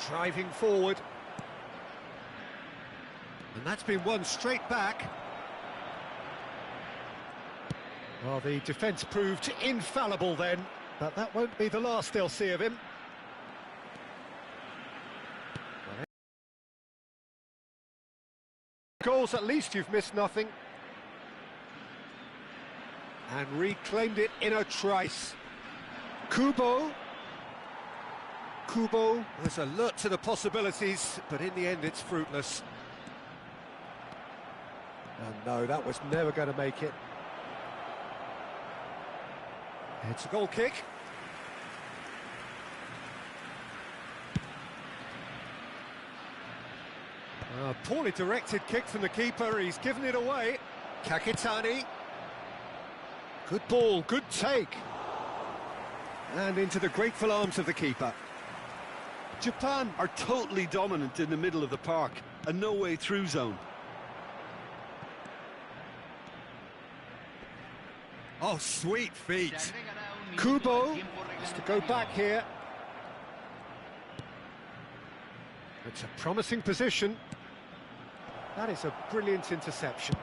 Driving forward. And that's been won straight back. Well, the defence proved infallible then, but that won't be the last they'll see of him. Goals, at least you've missed nothing. And reclaimed it in a trice. Kubo was alert to the possibilities, but in the end it's fruitless. And no, that was never going to make it. It's a goal kick. Poorly directed kick from the keeper, he's given it away. Kakitani. Good ball, good take. And into the grateful arms of the keeper. Japan are totally dominant in the middle of the park, a no-way through zone. Oh, sweet feet. Kubo has to go back here. It's a promising position. That is a brilliant interception.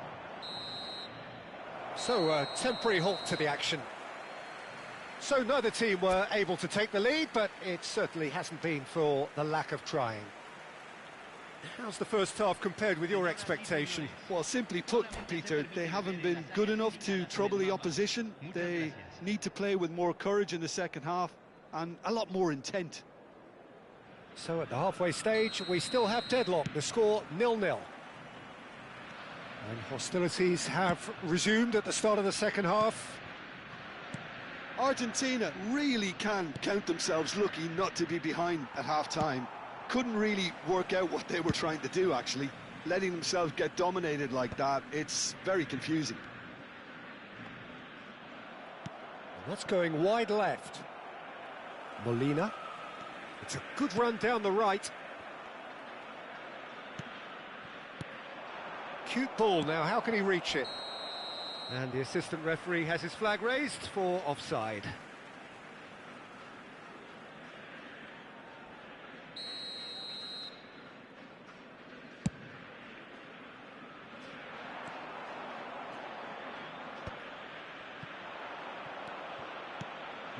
So, a temporary halt to the action. So neither team were able to take the lead, but it certainly hasn't been for the lack of trying. How's the first half compared with your expectation? Well, simply put, Peter, they haven't been good enough to trouble the opposition. They need to play with more courage in the second half and a lot more intent. So at the halfway stage, we still have deadlock, the score 0-0. And hostilities have resumed at the start of the second half. Argentina really can count themselves lucky not to be behind at half-time. Couldn't really work out what they were trying to do, actually. Letting themselves get dominated like that, it's very confusing. And that's going wide left. Molina. It's a good run down the right. Cute ball now, how can he reach it? And the assistant referee has his flag raised for offside.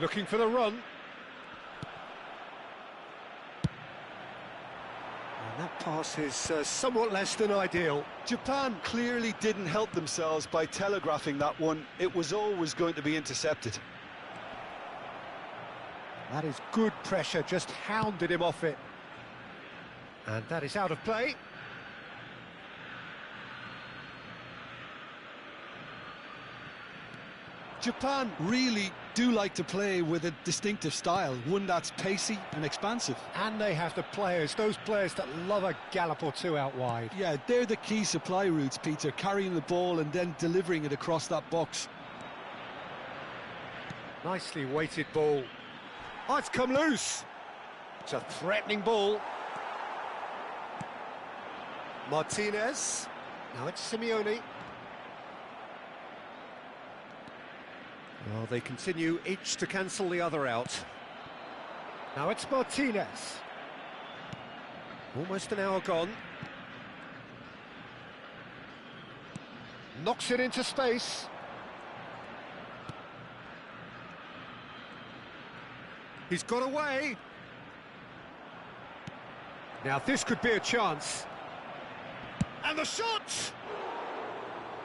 Looking for the run. And that pass is somewhat less than ideal. Japan clearly didn't help themselves by telegraphing that one. It was always going to be intercepted. That is good pressure, just hounded him off it. And that is out of play. Japan really do like to play with a distinctive style, one that's pacey and expansive. And they have the players, those players that love a gallop or two out wide. Yeah, they're the key supply routes, Peter, carrying the ball and then delivering it across that box. Nicely weighted ball. Oh, it's come loose. It's a threatening ball. Martinez. Now it's Simeone. Well, they continue each to cancel the other out. Now it's Martinez. Almost an hour gone. Knocks it into space. He's got away. Now this could be a chance. And the shot!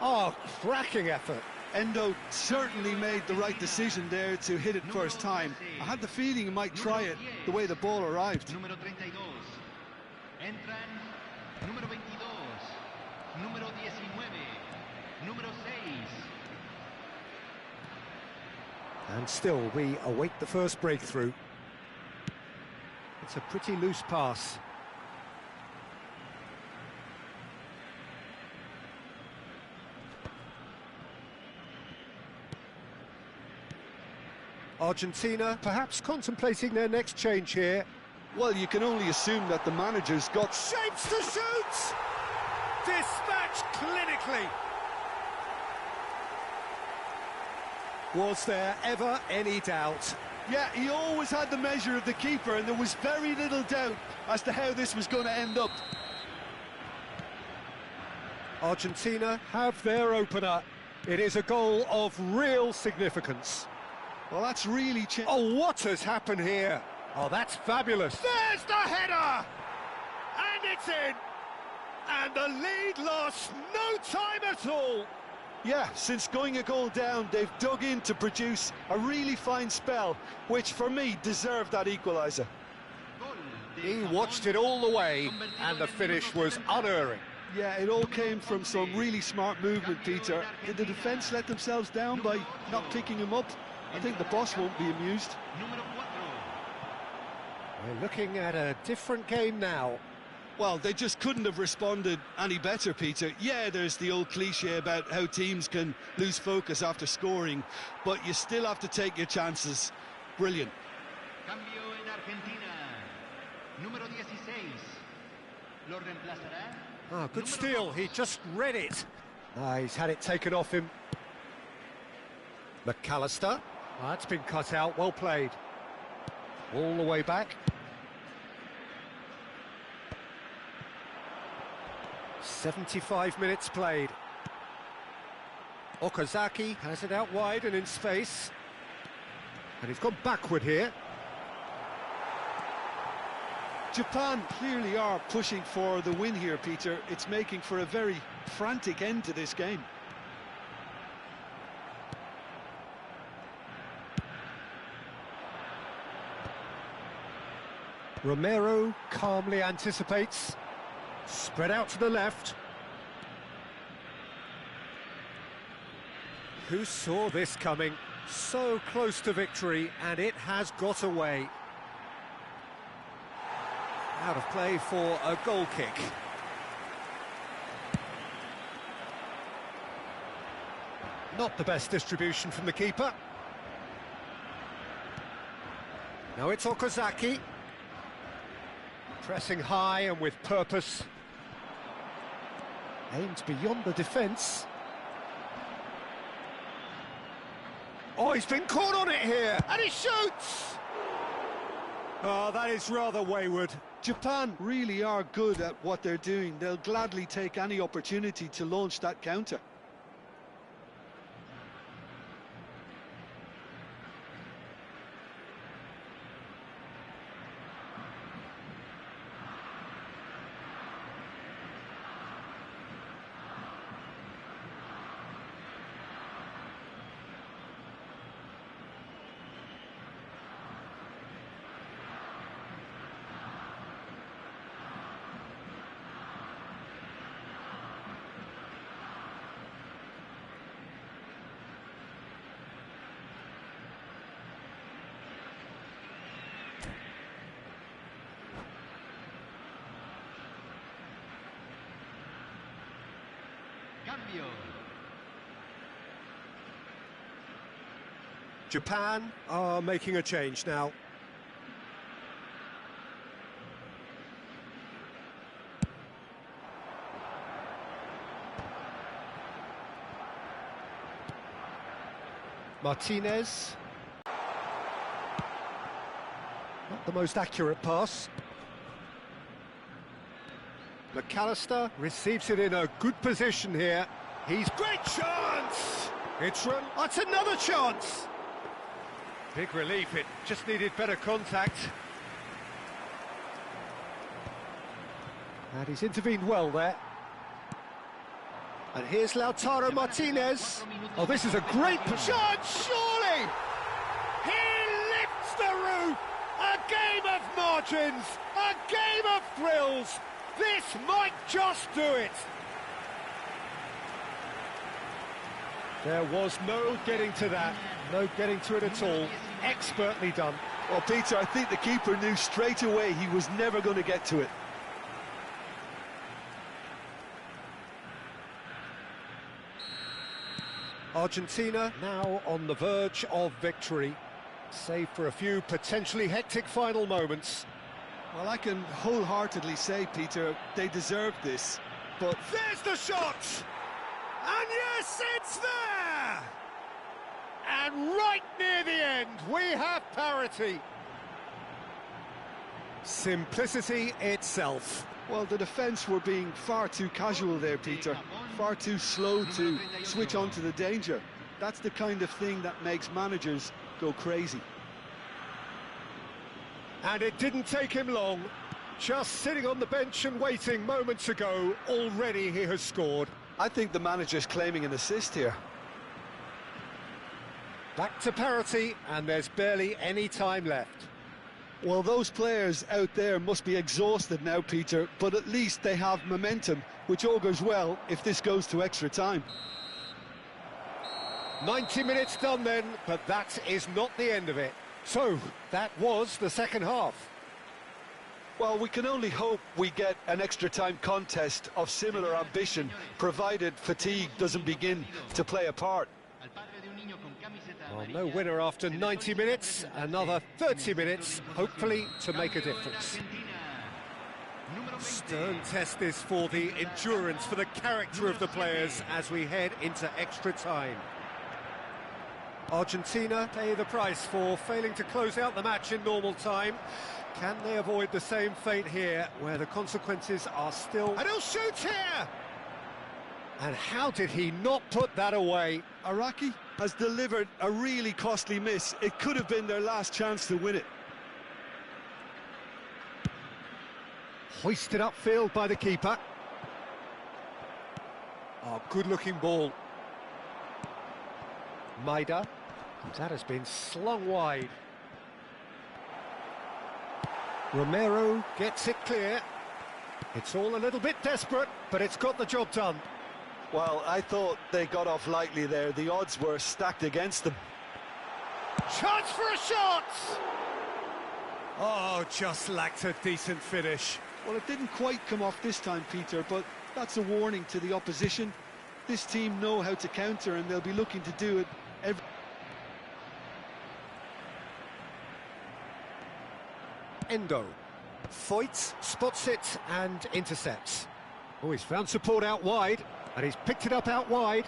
Oh, cracking effort. Endo certainly made the right decision there to hit it first time. I had the feeling he might try it the way the ball arrived. Número 32. Entran número 22, número 19, número 6. And still, we await the first breakthrough. It's a pretty loose pass. Argentina perhaps contemplating their next change here. Well, you can only assume that the manager's got Shapes to shoot! Dispatched clinically. Was there ever any doubt? Yeah, he always had the measure of the keeper, and there was very little doubt as to how this was going to end up. Argentina have their opener. It is a goal of real significance. Well, that's really... Oh, what has happened here? Oh, that's fabulous. There's the header! And it's in! And the lead lost no time at all. Yeah, since going a goal down, they've dug in to produce a really fine spell, which for me deserved that equaliser. He watched it all the way, and the finish was unerring. Yeah, it all came from some really smart movement, Peter. Did the defence let themselves down by not picking him up? I think the boss won't be amused. We're looking at a different game now. Well, they just couldn't have responded any better, Peter. Yeah, there's the old cliche about how teams can lose focus after scoring, but you still have to take your chances. Brilliant. Cambio en Argentina. Número 16. Lo reemplazará. Ah, good Número steal, 2. he just read it. Ah, he's had it taken off him. McAllister. Ah, that's been cut out, well played. All the way back. 75 minutes played. Okazaki has it out wide and in space. And he's gone backward here. Japan clearly are pushing for the win here, Peter. It's making for a very frantic end to this game. Romero calmly anticipates. Spread out to the left. Who saw this coming? So close to victory, and it has got away. Out of play for a goal kick. Not the best distribution from the keeper. Now it's Okazaki. Pressing high and with purpose. Aims beyond the defence. Oh, he's been caught on it here, and he shoots! Oh, that is rather wayward. Japan really are good at what they're doing. They'll gladly take any opportunity to launch that counter. Cambio. Japan are making a change now. Martinez. Not the most accurate pass. McAllister receives it in a good position here. He's great chance! It's run. That's another chance! Big relief, it just needed better contact. And he's intervened well there. And here's Lautaro Martinez. Oh, this is a great chance, surely! He lifts the roof! A game of margins! A game of thrills! This might just do it! There was no getting to that, no getting to it at all. Expertly done. Well, Peter, I think the keeper knew straight away he was never going to get to it. Argentina now on the verge of victory, save for a few potentially hectic final moments. Well, I can wholeheartedly say, Peter, they deserved this, but... There's the shot! And yes, it's there! And right near the end, we have parity. Simplicity itself. Well, the defence were being far too casual there, Peter. Far too slow to switch on to the danger. That's the kind of thing that makes managers go crazy. And it didn't take him long. Just sitting on the bench and waiting moments ago, already he has scored. I think the manager's claiming an assist here. Back to parity, and there's barely any time left. Well, those players out there must be exhausted now, Peter, but at least they have momentum, which augurs well if this goes to extra time. 90 minutes done then, but that is not the end of it. So, that was the second half. Well, we can only hope we get an extra-time contest of similar ambition, provided fatigue doesn't begin to play a part. Well, no winner after 90 minutes, another 30 minutes, hopefully to make a difference. Stern test this for the endurance, for the character of the players as we head into extra time. Argentina pay the price for failing to close out the match in normal time. Can they avoid the same fate here, where the consequences are still... And he'll shoot here! And how did he not put that away? Araki has delivered a really costly miss. It could have been their last chance to win it. Hoisted upfield by the keeper. Oh, good-looking ball. Maida. That has been slung wide. Romero gets it clear. It's all a little bit desperate, but it's got the job done. Well, I thought they got off lightly there. The odds were stacked against them. Chance for a shot! Oh, just lacked a decent finish. Well, it didn't quite come off this time, Peter, but that's a warning to the opposition. This team know how to counter, and they'll be looking to do it every... Endo. Foyt spots it and intercepts. Oh, he's found support out wide, and he's picked it up out wide.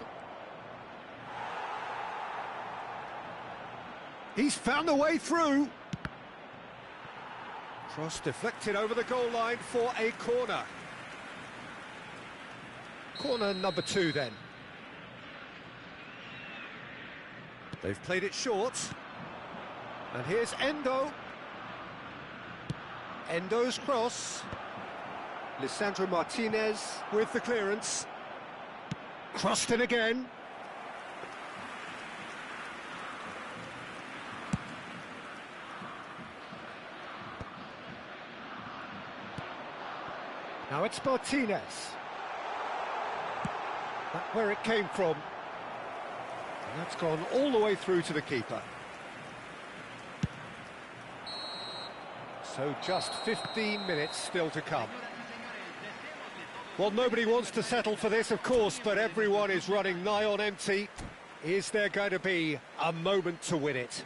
He's found a way through. Cross deflected over the goal line for a corner. Corner number 2 then. They've played it short. And here's Endo. Endo's cross. Lisandro Martinez with the clearance. Crossed in again. Now it's Martinez. That's where it came from. And that's gone all the way through to the keeper. So just 15 minutes still to come. Well, nobody wants to settle for this, of course, but everyone is running nigh on empty. Is there going to be a moment to win it?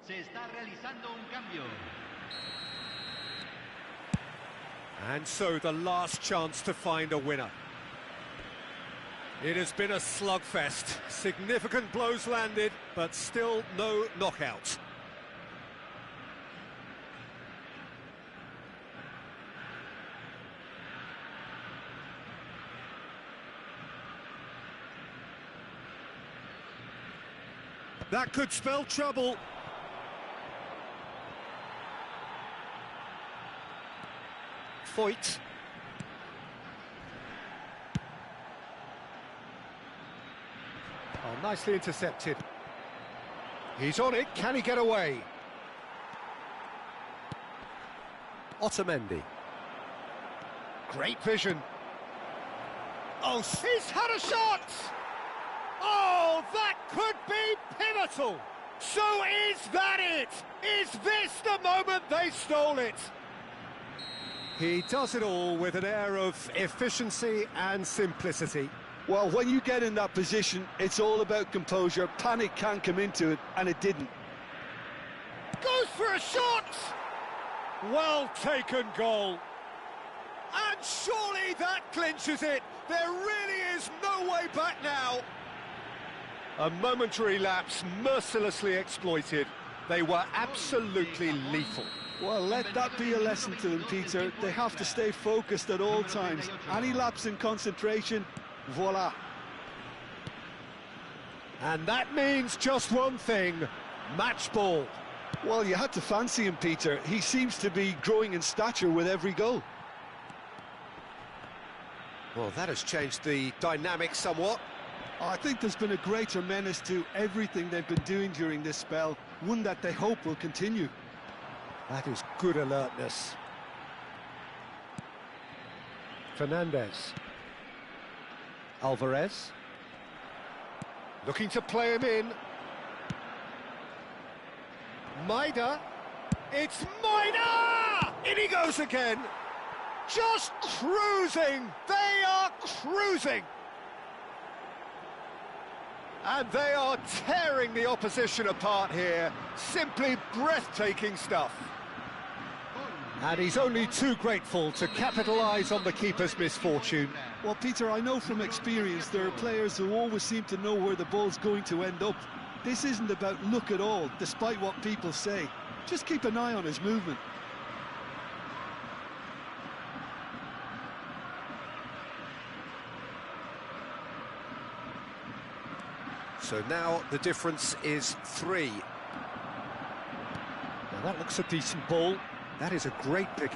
Se está realizando un cambio. And so the last chance to find a winner. It has been a slugfest. Significant blows landed, but still no knockout. That could spell trouble. Foyt. Oh, nicely intercepted. He's on it. Can he get away? Otamendi. Great vision. Oh, he's had a shot! Oh, that could be pivotal! So is that it? Is this the moment they stole it? He does it all with an air of efficiency and simplicity. Well, when you get in that position, it's all about composure. Panic can't come into it, and it didn't. Goes for a shot! Well taken goal. And surely that clinches it. There really is no way back now. A momentary lapse mercilessly exploited. They were absolutely lethal. Well, let that be a lesson to them, Peter. They have to stay focused at all times. Any lapse in concentration, voila. And that means just one thing, match ball. Well, you had to fancy him, Peter. He seems to be growing in stature with every goal. Well, that has changed the dynamic somewhat. I think there's been a greater menace to everything they've been doing during this spell, one that they hope will continue. That is good alertness. Fernandez. Alvarez. Looking to play him in. Maida. It's Maida! In he goes again. Just cruising. They are cruising. And they are tearing the opposition apart here. Simply breathtaking stuff. And he's only too grateful to capitalise on the keeper's misfortune. Well, Peter, I know from experience there are players who always seem to know where the ball's going to end up. This isn't about luck at all, despite what people say. Just keep an eye on his movement. So now the difference is 3. Now that looks a decent ball. That is a great pick.